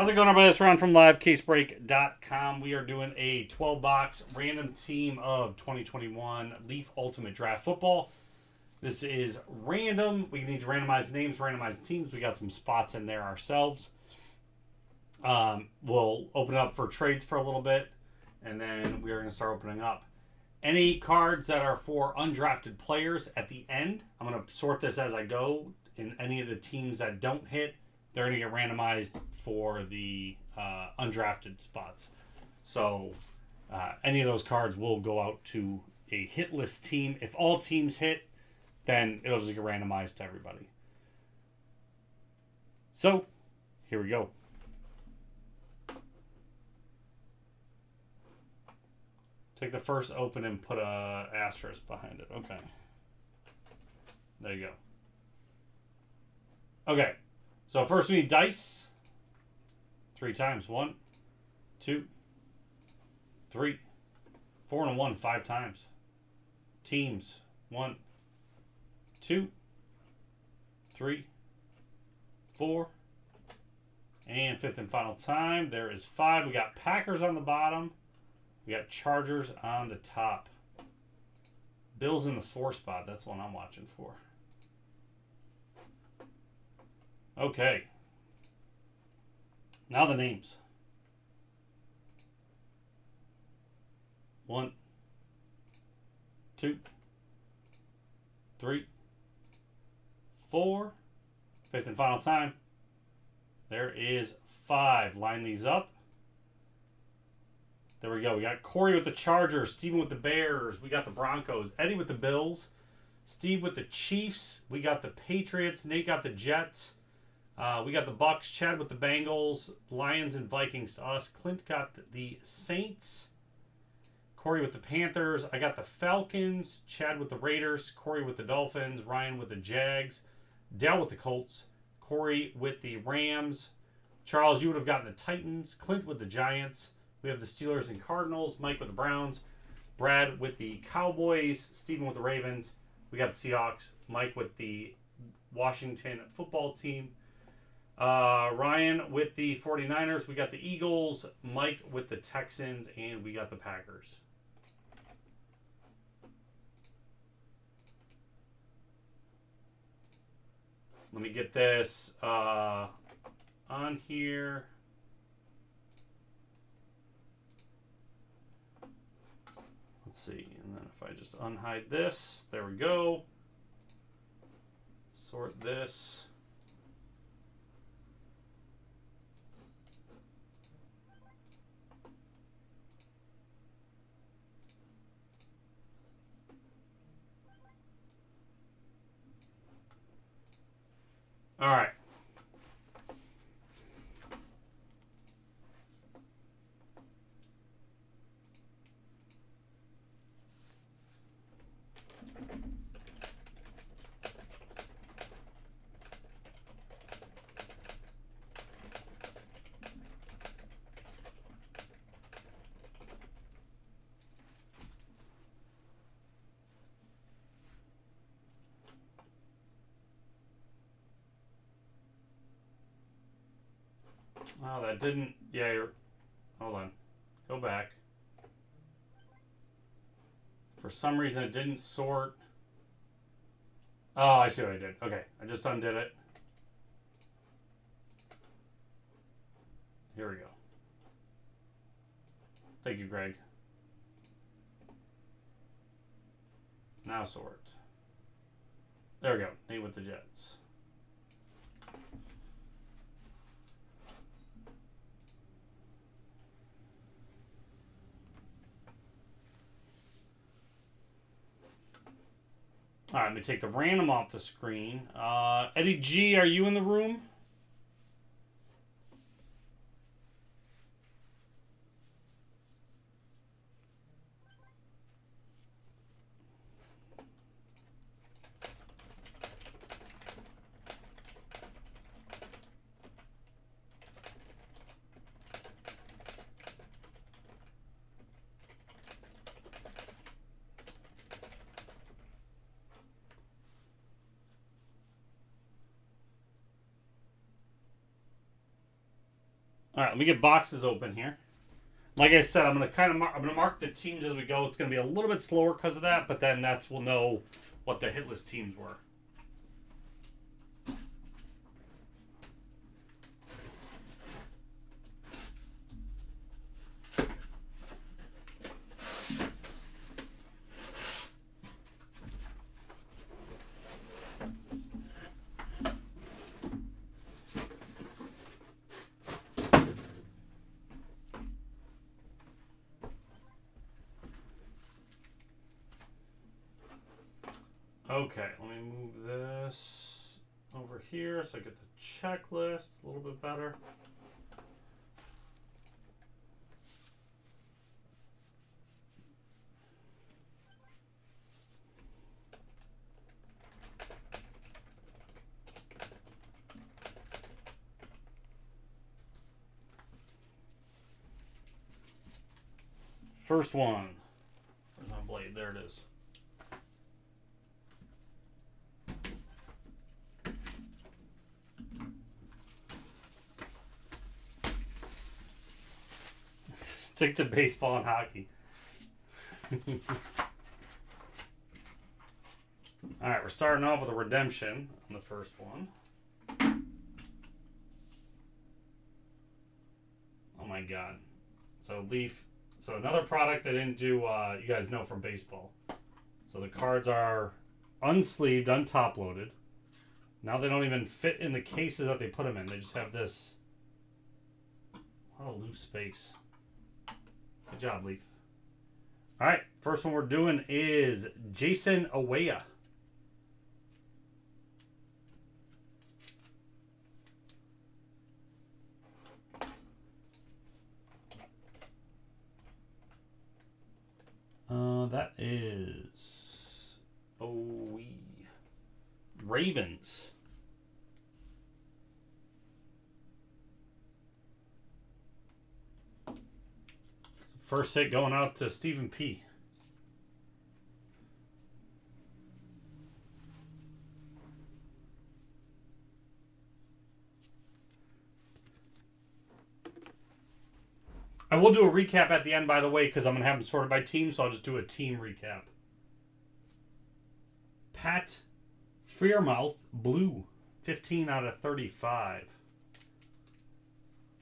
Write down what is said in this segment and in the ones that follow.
How's it going, everybody? It's Ron from LiveCaseBreak.com. We are doing a 12-box random team of 2021 Leaf Ultimate Draft Football. This is random. We need to randomize names, randomize teams. We got some spots in there ourselves. We'll open up for trades for a little bit, and then we are going to start opening up. Any cards that are for undrafted players at the end, I'm going to sort this as I go. In any of the teams that don't hit, they're going to get randomized for the undrafted spots. So any of those cards will go out to a hitless team. If all teams hit, then it'll just get randomized to everybody. So here we go. Take the first open and put a asterisk behind it. Okay. There you go. Okay. So first we need dice. 3 times. 1, 2, 3, 4 and a 1, 5 times. Teams. 1, 2, 3, 4. And fifth and final time. There is 5. We got Packers on the bottom. We got Chargers on the top. Bills in the 4 spot. That's what I'm watching for. Okay. Now the names. 1, 2, 3, 4. Fifth and final time. There is 5. Line these up. There we go. We got Corey with the Chargers, Steven with the Bears. We got the Broncos, Eddie with the Bills, Steve with the Chiefs. We got the Patriots. Nate got the Jets. We got the Bucks, Chad with the Bengals, Lions and Vikings to us. Clint got the Saints. Corey with the Panthers. I got the Falcons, Chad with the Raiders, Corey with the Dolphins, Ryan with the Jags, Dale with the Colts, Corey with the Rams. Charles, you would have gotten the Titans. Clint with the Giants. We have the Steelers and Cardinals. Mike with the Browns. Brad with the Cowboys. Steven with the Ravens. We got the Seahawks. Mike with the Washington football team. Ryan with the 49ers. We got the Eagles. Mike with the Texans. And we got the Packers. Let me get this on here. Let's see. And then if I just unhide this, there we go. Sort this. All right. Oh, that didn't. Yeah, hold on. Go back. For some reason, it didn't sort. Oh, I see what I did. Okay, I just undid it. Here we go. Thank you, Greg. Now sort. There we go. Nate with the Jets. All right, let me take the random off the screen. Eddie G, are you in the room? All right, let me get boxes open here. Like I said, I'm gonna mark the teams as we go. It's gonna be a little bit slower because of that, but then we'll know what the hitless teams were. Okay, let me move this over here so I get the checklist a little bit better. First one. Where's my blade? There it is. Stick to baseball and hockey. Alright, we're starting off with a redemption on the first one. Oh my god. So Leaf. So another product I didn't do, you guys know from baseball. So the cards are unsleeved, untop loaded. Now they don't even fit in the cases that they put them in. They just have this. A lot of loose space. Good job, Leaf. All right, first one we're doing is Jason Awea. That is Ravens. First hit going out to Stephen P. I will do a recap at the end, by the way, because I'm going to have them sorted by team, so I'll just do a team recap. Pat Freiermuth, blue, 15 out of 35.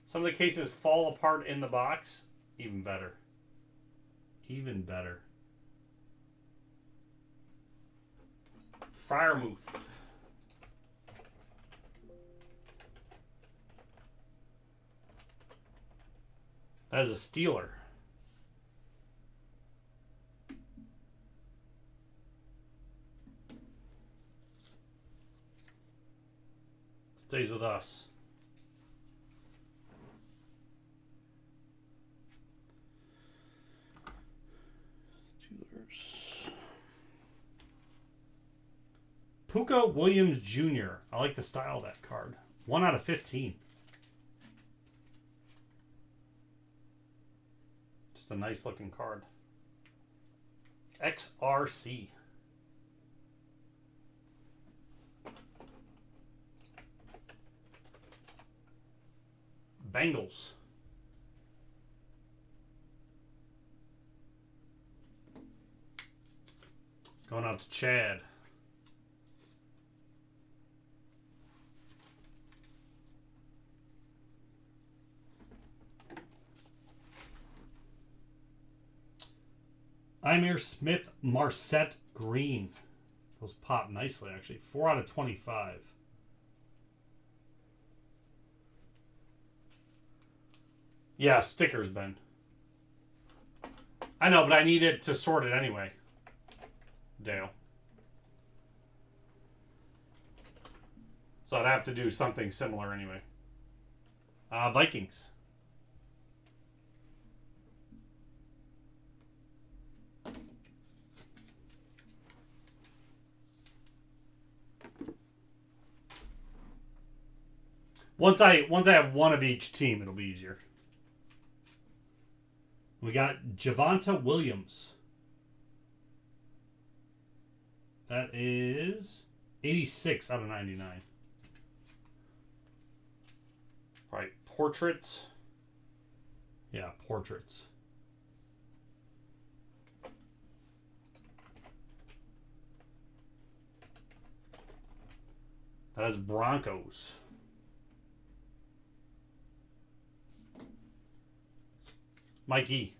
Some of the cases fall apart in the box. Even better. Even better. Freiermuth. That is a Steeler. Stays with us. Steelers. Puka Williams Jr. I like the style of that card. 1 out of 15. A nice looking card. XRC. Bengals. Going out to Chad. Ihmir Smith Marset Green. Those pop nicely, actually. 4 out of 25. Yeah, stickers, Ben. I know, but I needed to sort it anyway. Dale. So I'd have to do something similar anyway. Vikings. Once I have one of each team, it'll be easier. We got Javonte Williams. That is 86 out of 99. All right, portraits. Yeah, portraits. That is Broncos. Mikey.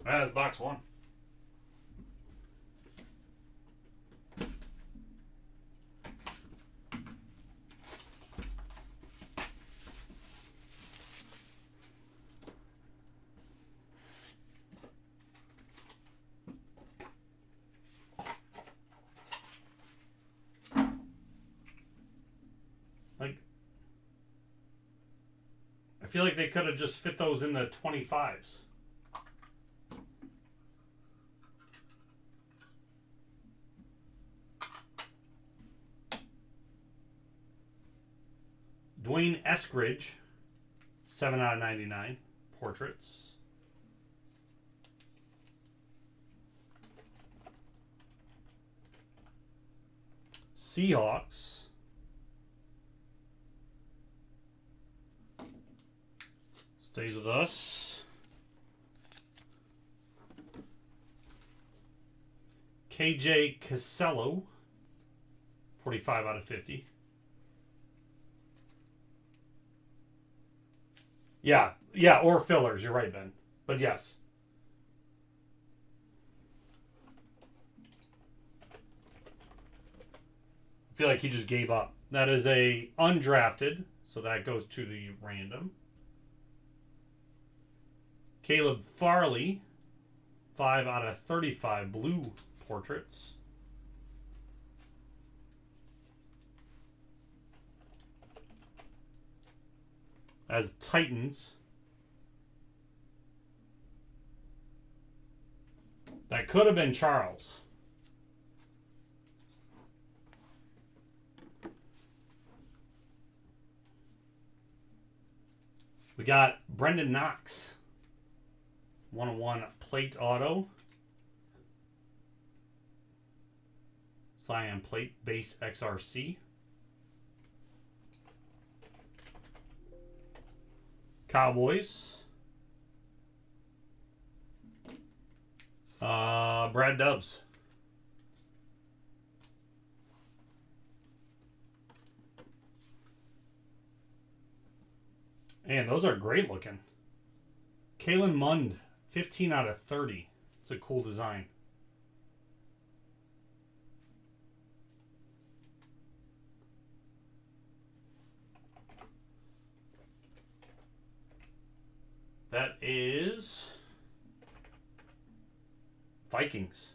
That's box 1. Like, I feel like they could have just fit those in the 25s. Dwayne Eskridge, 7 out of 99. Portraits. Seahawks. Stays with us. KJ Casello, 45 out of 50. Yeah, or fillers. You're right, Ben. But yes. I feel like he just gave up. That is a undrafted, so that goes to the random. Caleb Farley, 5 out of 35 blue portraits. As Titans. That could have been Charles. We got Brendan Knox. 101 plate auto. Cyan plate base XRC. Cowboys. Brad Dubs. Man, those are great looking. Kalen Mund, 15 out of 30. It's a cool design. That is Vikings.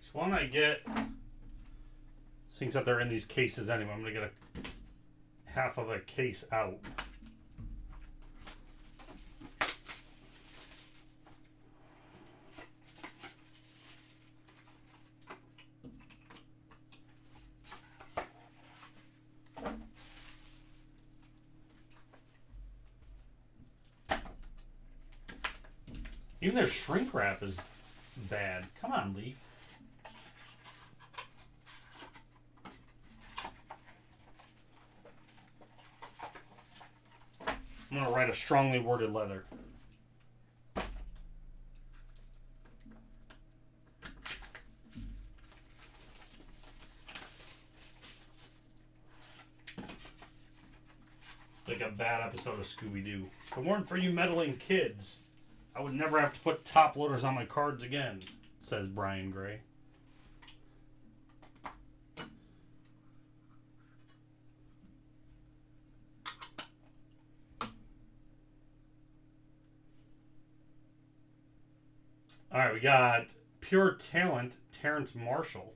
So why don't I get, seems that they're in these cases anyway, I'm going to get a half of a case out. Even their shrink wrap is bad. Come on, Leaf. I'm going to write a strongly worded letter. Like a bad episode of Scooby-Doo. If it weren't for you meddling kids, I would never have to put top loaders on my cards again, says Brian Gray. All right, we got Pure Talent, Terrence Marshall.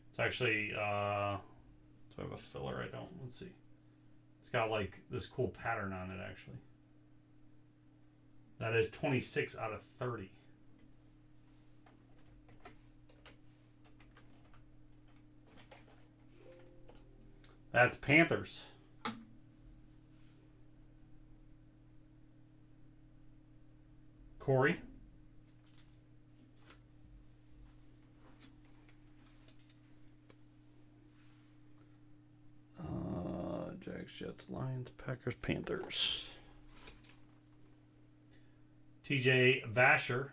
It's actually, do I have a filler? I don't. Let's see. It's got like this cool pattern on it, actually. That is 26 out of 30. That's Panthers. Corey. Jags, Jets, Lions, Packers, Panthers. TJ Vasher.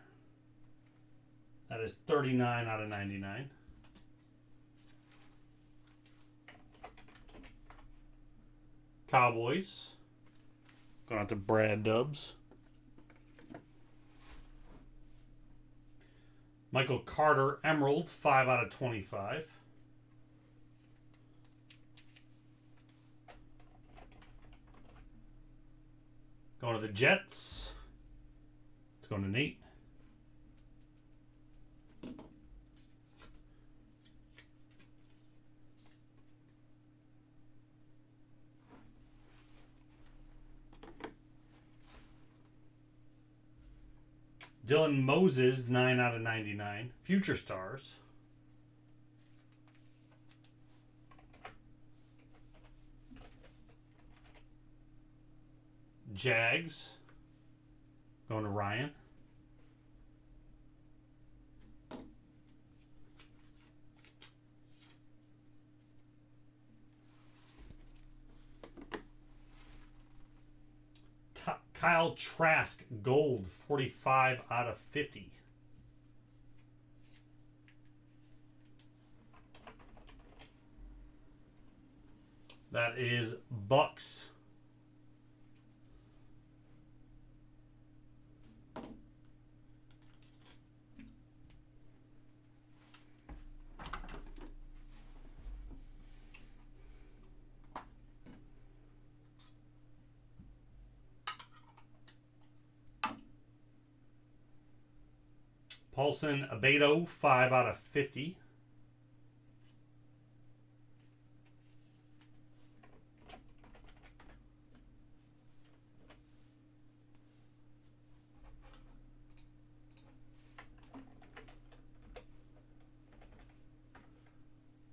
That is 39 out of 99. Cowboys. Going out to Brad Dubs. Michael Carter, Emerald, 5 out of 25. Going to the Jets. It's going to Nate. Dylan Moses, 9 out of 99. Future Stars. Jags. Going to Ryan. Kyle Trask, gold, 45 out of 50. That is Bucks. Paulson Abedo, 5 out of 50.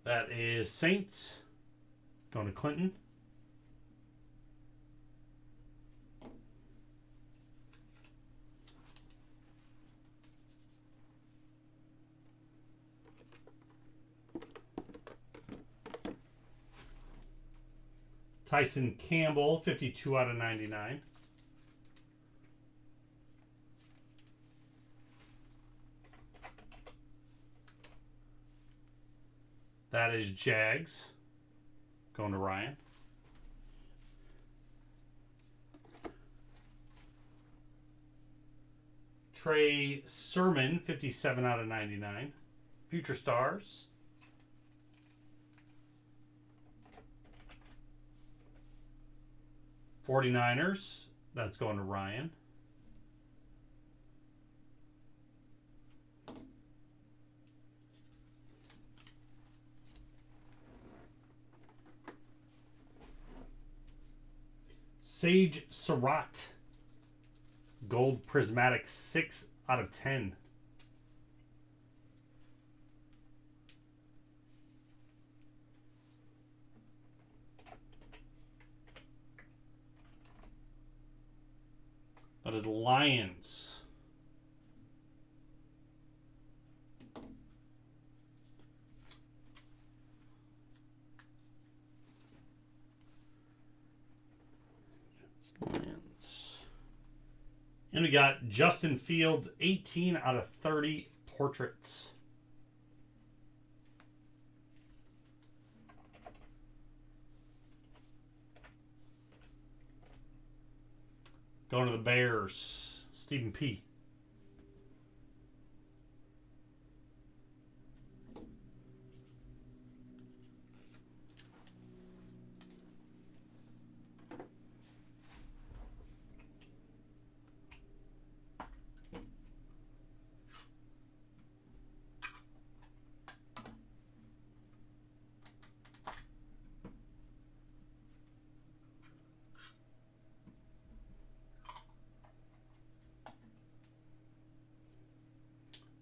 That is Saints. Going to Clinton. Tyson Campbell, 52 out of 99. That is Jags. Going to Ryan. Trey Sermon, 57 out of 99. Future Stars. '49ers. That's going to Ryan. Sage Surratt. Gold Prismatic, 6 out of 10. That is Lions. Lions. And we got Justin Fields, 18 out of 30 portraits. Going to the Bears, Stephen P.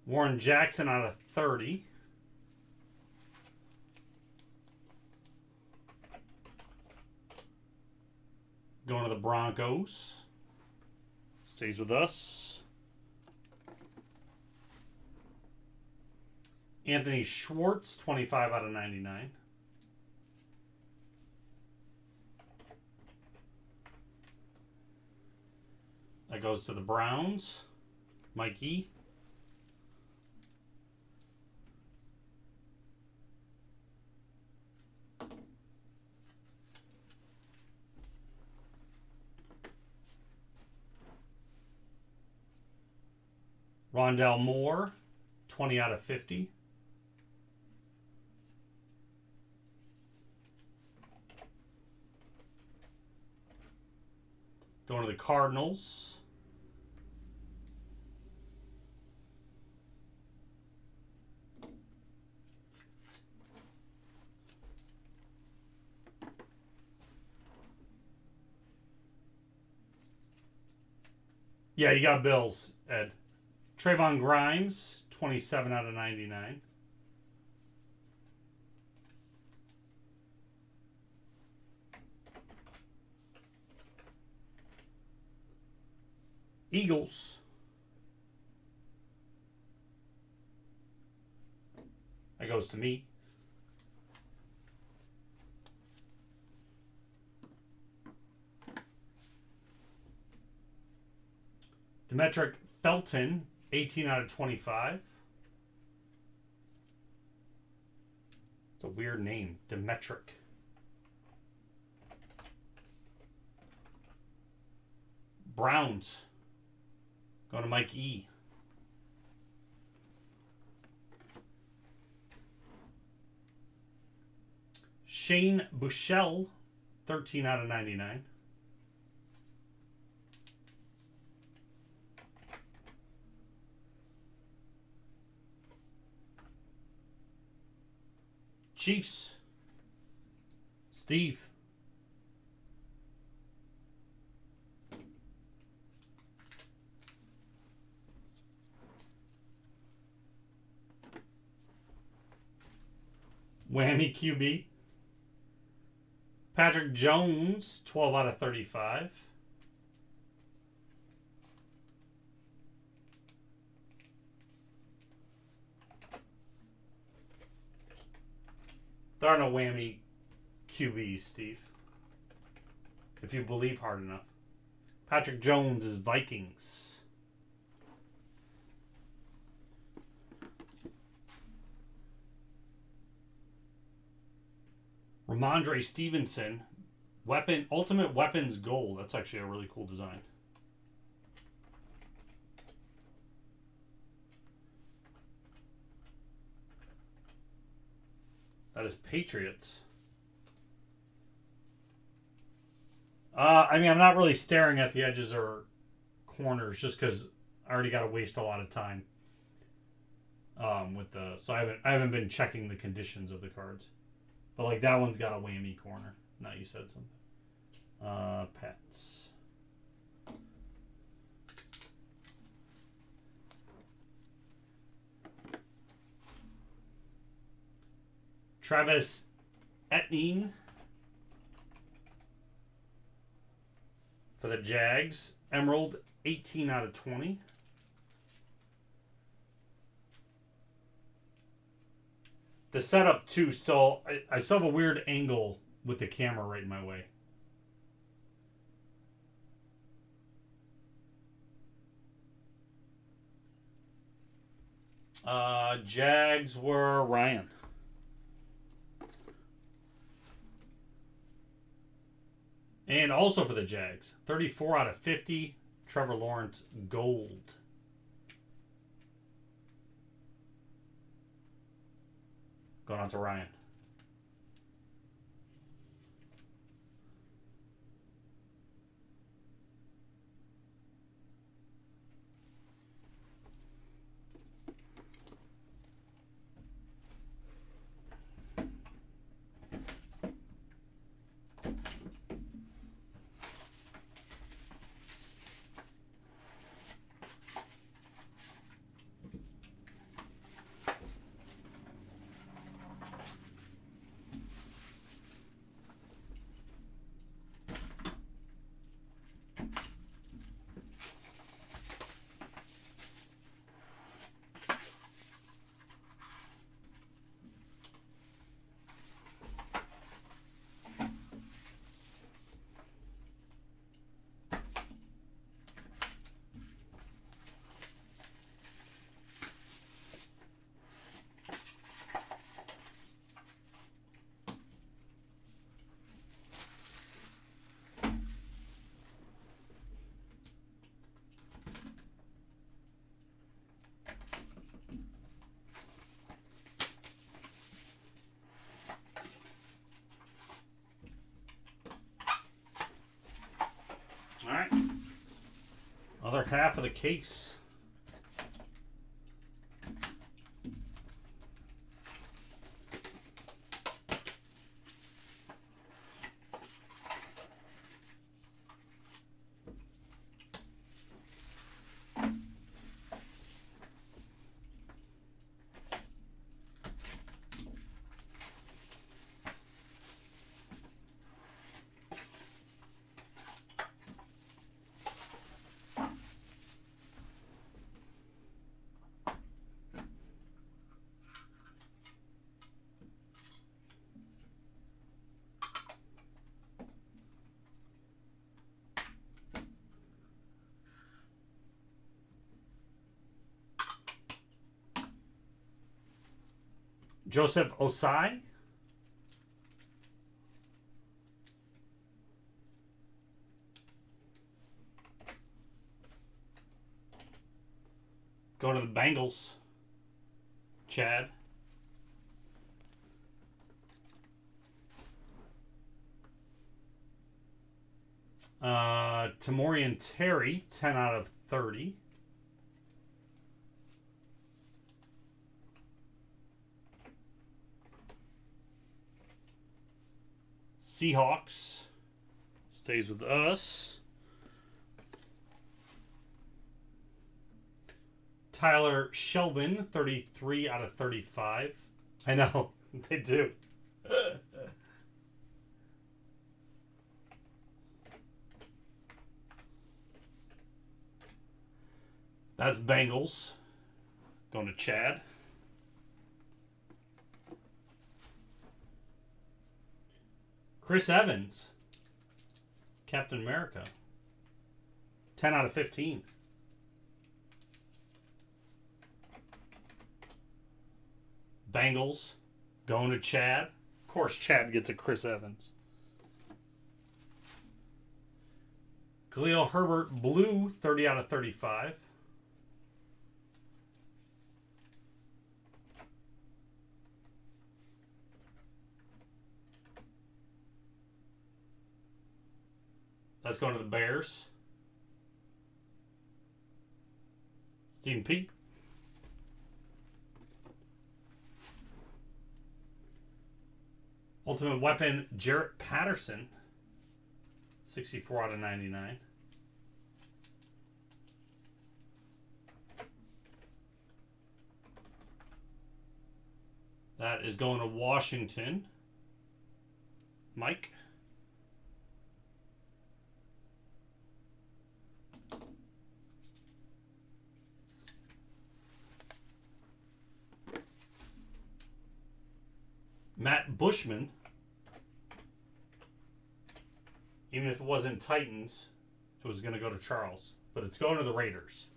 Warren Jackson out of 30. Going to the Broncos. Stays with us. Anthony Schwartz, 25 out of 99. That goes to the Browns. Mikey. Rondell Moore, 20 out of 50. Going to the Cardinals. Yeah, you got Bills, Ed. Trayvon Grimes, 27 out of 99. Eagles. That goes to me. Demetric Felton, 18 out of 25. It's a weird name, Demetric. Browns. Going to Mike E. Shane Buechele, 13 out of 99. Chiefs. Steve. Whammy QB. Patrick Jones, 12 out of 35. There are no whammy QBs, Steve. If you believe hard enough. Patrick Jones is Vikings. Ramondre Stevenson, Ultimate Weapons Gold. That's actually a really cool design. That is Patriots. I mean, I'm not really staring at the edges or corners just because I already got to waste a lot of time with the. So I haven't been checking the conditions of the cards. But like that one's got a whammy corner. Now you said something. Pets. Travis Etienne for the Jags. Emerald, 18 out of 20. The setup, too, so I still have a weird angle with the camera right in my way. Jags were Ryan. And also for the Jags, 34 out of 50, Trevor Lawrence Gold. Going on to Ryan. half of the case. Joseph Osai. Going to the Bengals. Chad. Tamorrion Terry, 10 out of 30. Seahawks. Stays with us. Tyler Shelvin, 33 out of 35. I know, they do. That's Bengals. Going to Chad. Chris Evans. Captain America. 10 out of 15. Bengals. Going to Chad. Of course, Chad gets a Chris Evans. Khalil Herbert Blue, 30 out of 35. Let's go to the Bears. Stephen P. Ultimate Weapon, Jarrett Patterson. 64 out of 99. That is going to Washington. Mike. Matt Bushman. Even if it wasn't Titans, it was going to go to Charles. But it's going to the Raiders.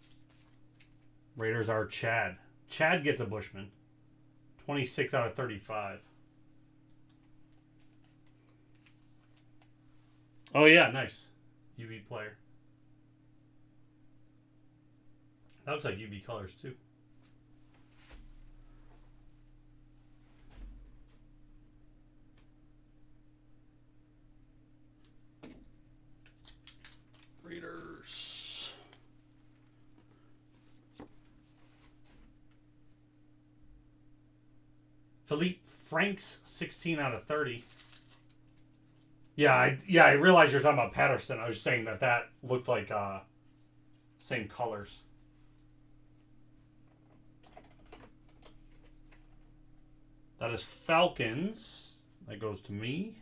Raiders are Chad. Chad gets a Bushman. 26 out of 35. Oh, yeah, nice. UV player. That looks like UV colors, too. Raiders. Philippe Franks, 16 out of 30. Yeah, I realize you're talking about Patterson. I was just saying that looked like same colors. That is Falcons. That goes to me.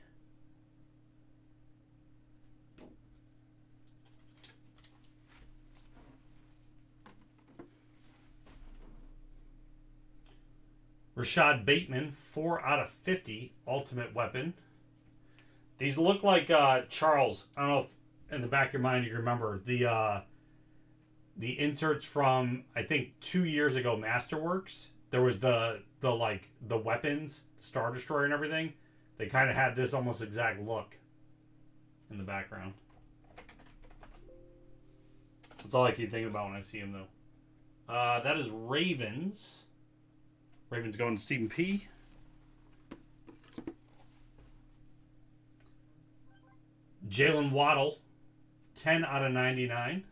Rashad Bateman, 4 out of 50. Ultimate Weapon. These look like Charles. I don't know if in the back of your mind you remember the inserts from I think 2 years ago Masterworks. There was the weapons, Star Destroyer and everything. They kind of had this almost exact look in the background. That's all I keep thinking about when I see him though. That is Ravens. Ravens going to Stephen P. Jalen Waddle, 10 out of 99.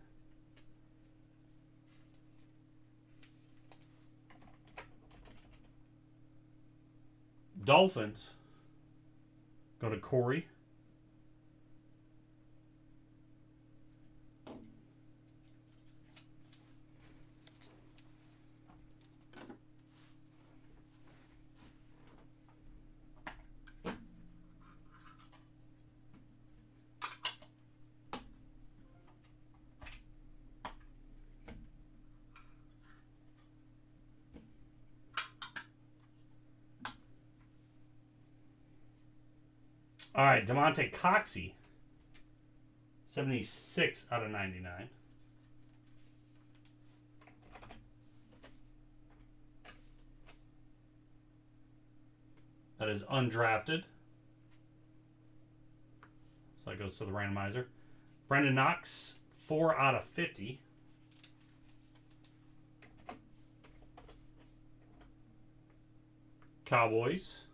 Dolphins. Go to Corey. All right, Damonte Coxey. 76 out of 99. That is undrafted. So that goes to the randomizer. Brendan Knox, 4 out of 50. Cowboys.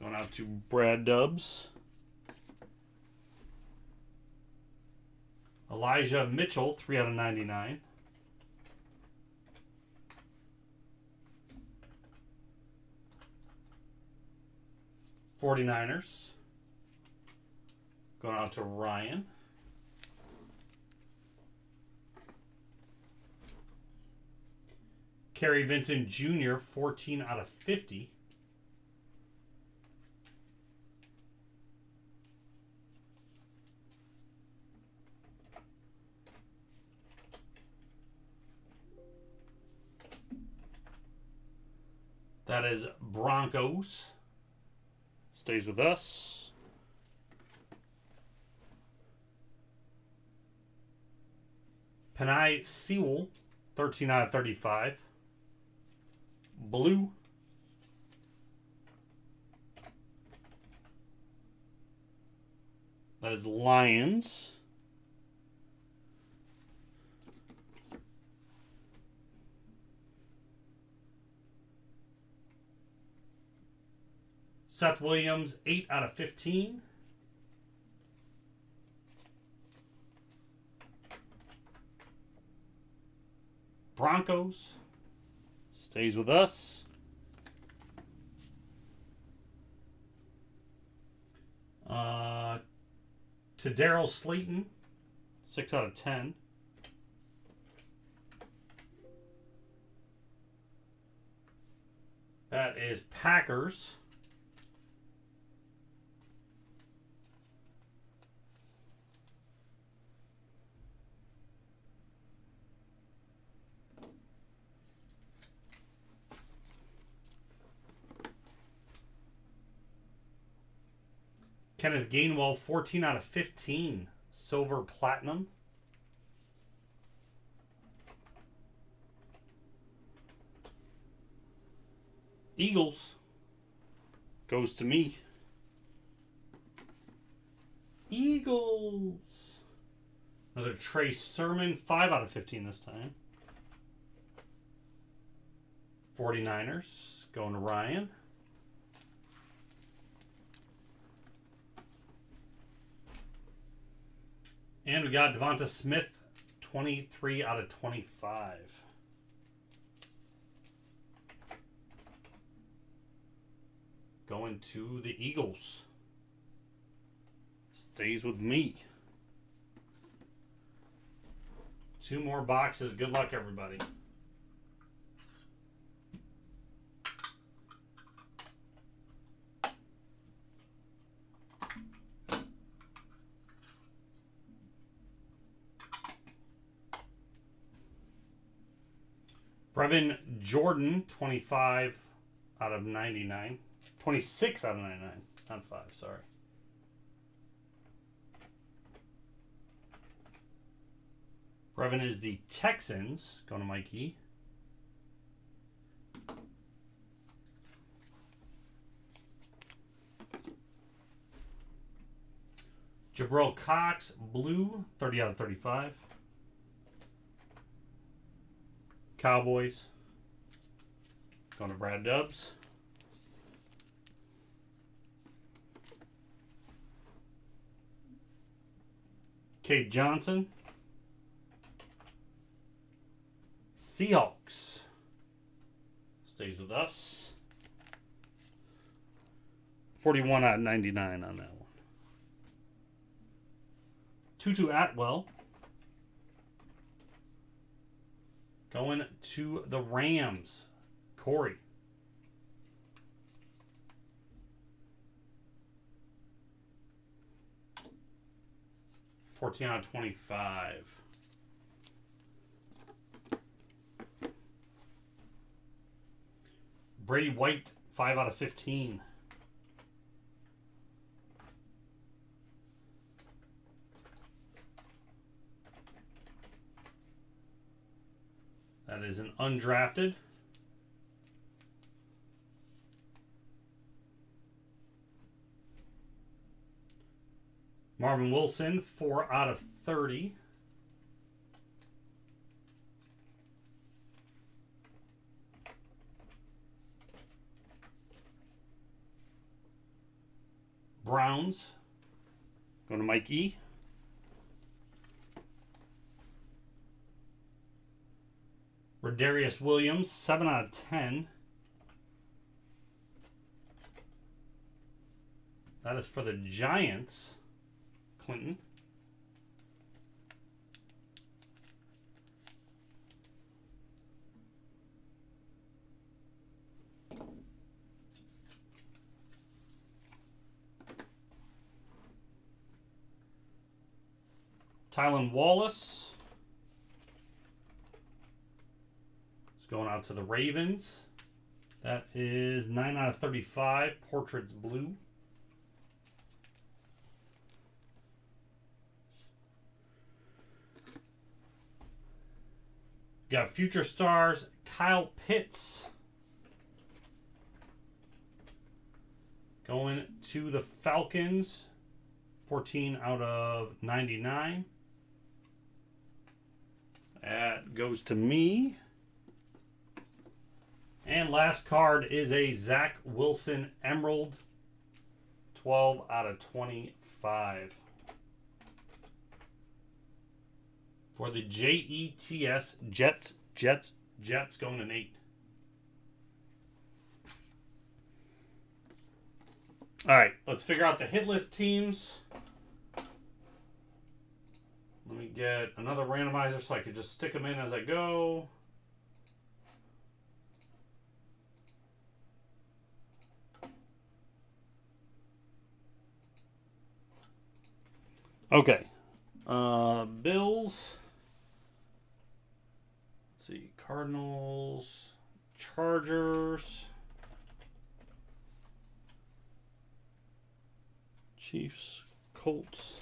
Going out to Brad Dubs. Elijah Mitchell, 3 out of 99. '49ers. Going out to Ryan. Kerry Vincent Jr., 14 out of 50. That is Broncos. Stays with us. Penei Sewell, 13 out of 35. Blue. That is Lions. Seth Williams, 8 out of 15. Broncos. Stays with us. To Daryl Slayton, 6 out of 10. That is Packers. Kenneth Gainwell, 14 out of 15. Silver Platinum. Eagles. Goes to me. Eagles. Another Trey Sermon, 5 out of 15 this time. 49ers. Going to Ryan. And we got Devonta Smith, 23 out of 25. Going to the Eagles. Stays with me. 2 more boxes. Good luck, everybody. Brevin Jordan, 25 out of 99. 26 out of 99. Not 5, sorry. Brevin is the Texans. Going to Mikey. Jabril Cox, blue, 30 out of 35. Cowboys. Going to Brad Dubs. Kate Johnson. Seahawks. Stays with us. 41 out of 99 on that one. Tutu Atwell. Going to the Rams. Corey. $14 out of 25. Brady White, 5 out of 15. That is an undrafted. Marvin Wilson, 4 out of 30. Browns, going to Mike E. Rodarius Williams, 7 out of 10. That is for the Giants. Clinton. Tylan Wallace. It's going out to the Ravens. That is 9 out of 35. Portraits blue. Got future stars Kyle Pitts. Going to the Falcons. 14 out of 99. That goes to me. And last card is a Zach Wilson Emerald. 12 out of 25. For the Jets, Jets going to Nate. All right, let's figure out the hit list teams. Let me get another randomizer so I can just stick them in as I go. Okay. Bills. Let's see. Cardinals. Chargers. Chiefs. Colts.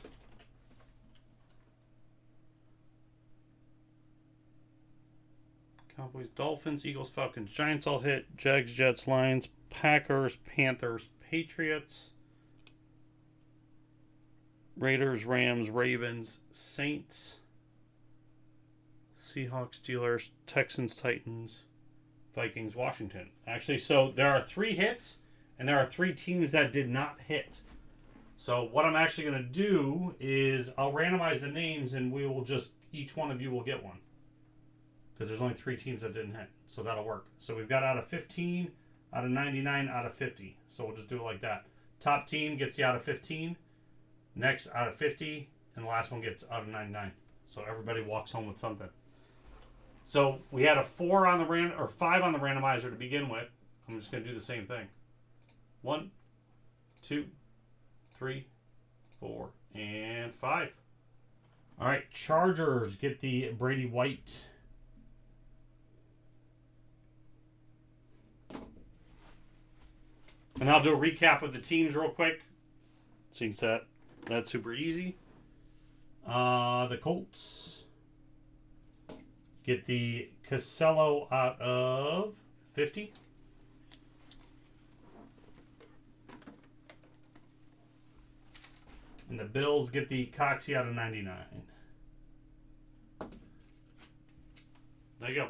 Cowboys, Dolphins, Eagles, Falcons, Giants all hit. Jags, Jets, Lions, Packers, Panthers, Patriots. Raiders, Rams, Ravens, Saints, Seahawks, Steelers, Texans, Titans, Vikings, Washington. Actually, so there are 3 hits, and there are 3 teams that did not hit. So what I'm actually going to do is I'll randomize the names, and we will just, each one of you will get one. Because there's only 3 teams that didn't hit. So that'll work. So we've got out of 15, out of 99, out of 50. So we'll just do it like that. Top team gets the out of 15. Next out of 50, and the last one gets out of 99. So everybody walks home with something. So we had a 5 on the randomizer to begin with. I'm just going to do the same thing. 1, 2, 3, 4, and 5. All right, Chargers get the Brady White. And I'll do a recap of the teams real quick. Since that's super easy. The Colts get the Casello out of 50. And the Bills get the Coxie out of 99. There you go.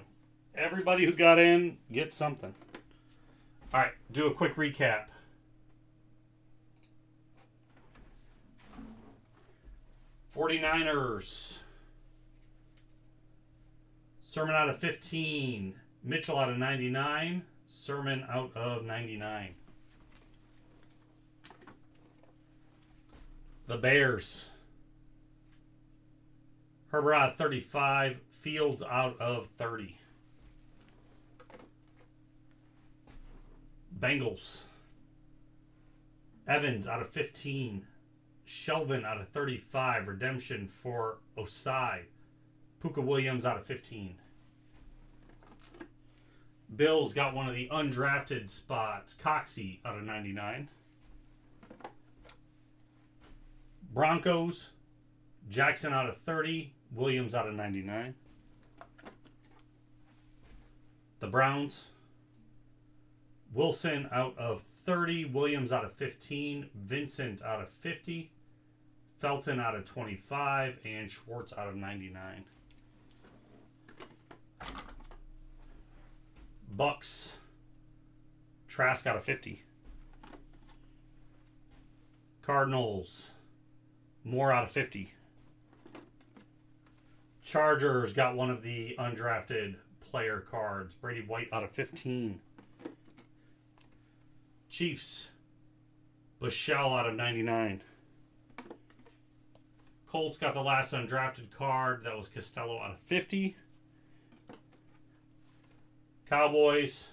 Everybody who got in gets something. All right, do a quick recap. '49ers. Sermon out of 15. Mitchell out of 99. Sermon out of 99. The Bears. Herbert out of 35. Fields out of 30. Bengals. Evans out of 15. Shelvin out of 35. Redemption for Osai. Puka Williams out of 15. Bills got one of the undrafted spots. Coxie out of 99. Broncos. Jackson out of 30. Williams out of 99. The Browns. Wilson out of 30. Williams out of 15. Vincent out of 50. Felton out of 25. And Schwartz out of 99. Bucks. Trask out of 50. Cardinals. Moore out of 50. Chargers got one of the undrafted player cards. Brady White out of 15. Chiefs. Bushell out of 99. Colts got the last undrafted card. That was Costello out of 50. Cowboys.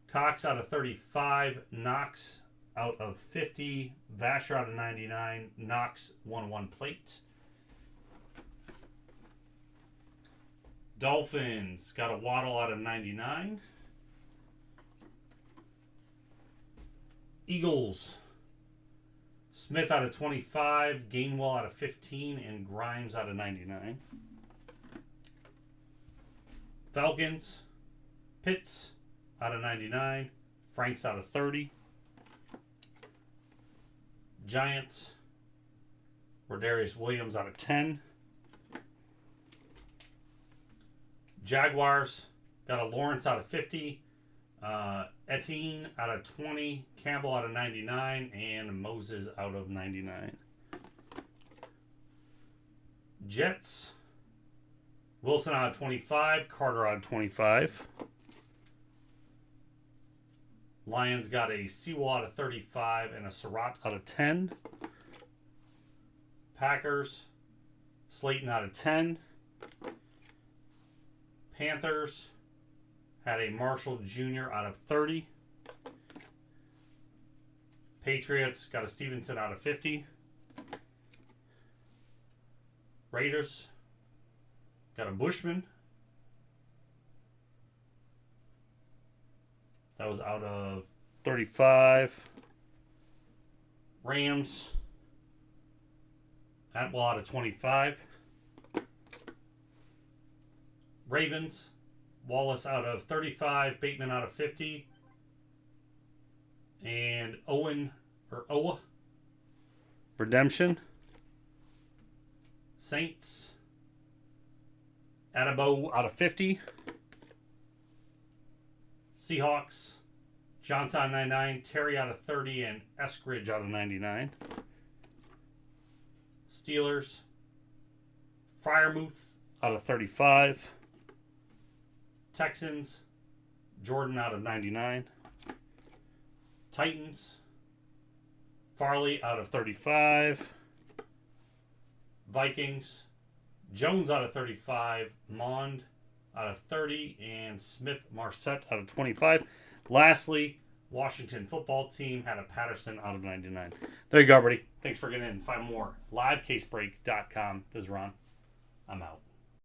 Cox out of 35. Knox out of 50. Vasher out of 99. Knox 1-1 plate. Dolphins got a Waddle out of 99. Eagles. Smith out of 25. Gainwell out of 15. And Grimes out of 99. Falcons. Pitts out of 99. Franks out of 30. Giants. Rodarius Williams out of 10. Jaguars got a Lawrence out of 50. Etienne out of 20. Campbell out of 99. And Moses out of 99. Jets. Wilson out of 25. Carter out of 25. Lions got a Sewell out of 35 and a Surratt out of 10. Packers. Slayton out of 10. Panthers had a Marshall Jr. out of 30. Patriots got a Stevenson out of 50. Raiders got a Bushman. That was out of 35. Rams. Atwell out of 25. Ravens. Wallace out of 35. Bateman out of 50. And Owa. Redemption. Saints. Adabo out of 50. Seahawks. Johnson out of 99. Terry out of 30. And Eskridge out of 99. Steelers. Fryermuth out of 35. Texans. Jordan out of 99. Titans. Farley out of 35. Vikings. Jones out of 35. Mond out of 30. And Smith Marset out of 25. Lastly, Washington football team had a Patterson out of 99. There you go, everybody. Thanks for getting in. Find more. LiveCaseBreak.com. This is Ron. I'm out.